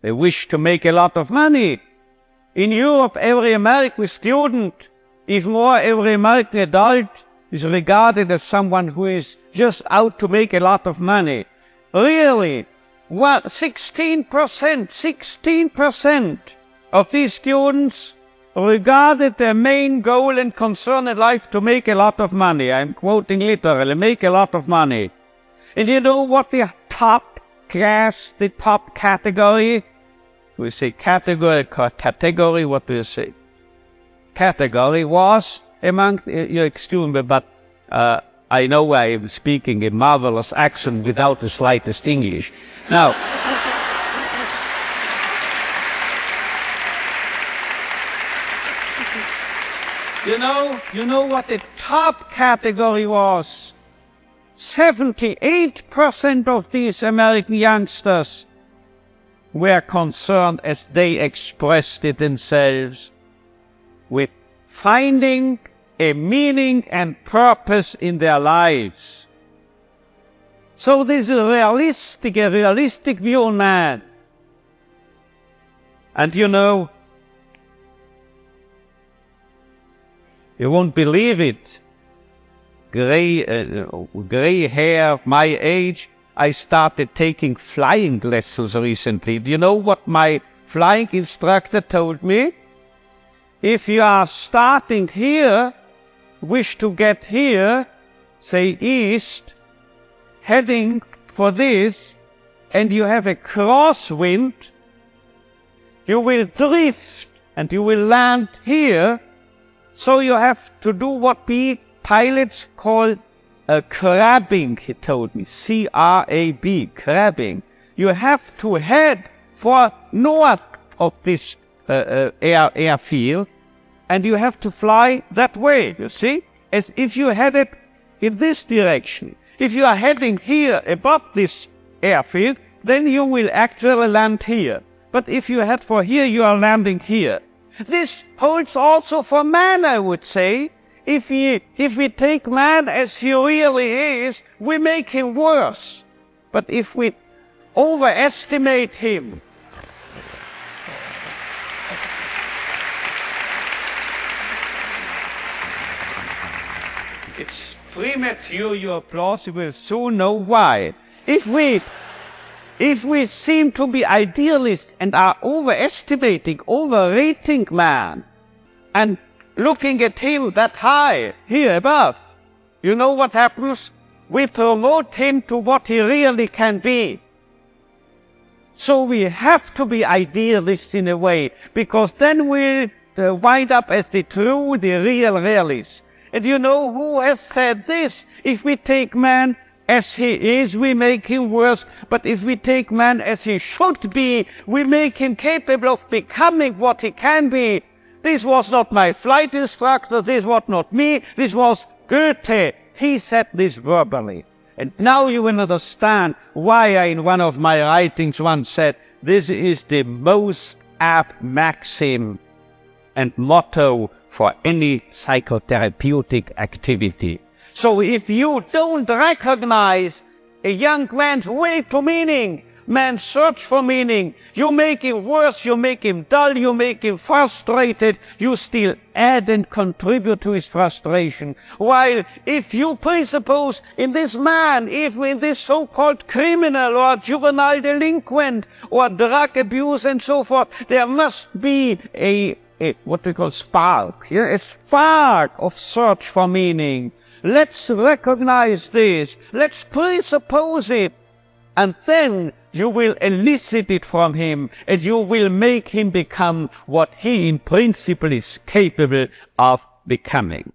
They wish to make a lot of money. In Europe, every American student, even more every American adult, is regarded as someone who is just out to make a lot of money. Really, 16% of these students regarded their main goal and concern in life to make a lot of money. I'm quoting literally, make a lot of money. And you know what the top class, the top category? We say category, what do you say? Category was among your students, but I know I am speaking a marvelous accent without the slightest English. Now, you know what the top category was? 78% of these American youngsters were concerned, as they expressed it themselves, with finding a meaning and purpose in their lives. So this is a realistic view on man. And you know, you won't believe it. Gray hair, my age, I started taking flying lessons recently. Do you know what my flying instructor told me? If you are starting here, wish to get here, say east, heading for this, and you have a crosswind, you will drift and you will land here. So you have to do what we pilots call crabbing, he told me, C-R-A-B, crabbing. You have to head for north of this airfield, and you have to fly that way, you see, as if you headed in this direction. If you are heading here above this airfield, then you will actually land here. But if you head for here, you are landing here. This holds also for man, I would say. If we take man as he really is, we make him worse. But if we overestimate him, it's premature, your applause, you will soon know why. If we seem to be idealists and are overrating man, and looking at him that high, here above, you know what happens? We promote him to what he really can be. So we have to be idealists in a way, because then we'll wind up as the real realists. And you know who has said this? If we take man as he is, we make him worse. But if we take man as he should be, we make him capable of becoming what he can be. This was not my flight instructor, this was not me, this was Goethe. He said this verbally. And now you will understand why I, in one of my writings, once said, this is the most apt maxim and motto for any psychotherapeutic activity. So if you don't recognize a young man's will to meaning, man's search for meaning, you make him worse, you make him dull, you make him frustrated, you still add and contribute to his frustration. While if you presuppose in this man, if in this so-called criminal or juvenile delinquent or drug abuse and so forth, there must be a what we call spark, a spark of search for meaning. Let's recognize this, let's presuppose it, and then you will elicit it from him, and you will make him become what he in principle is capable of becoming.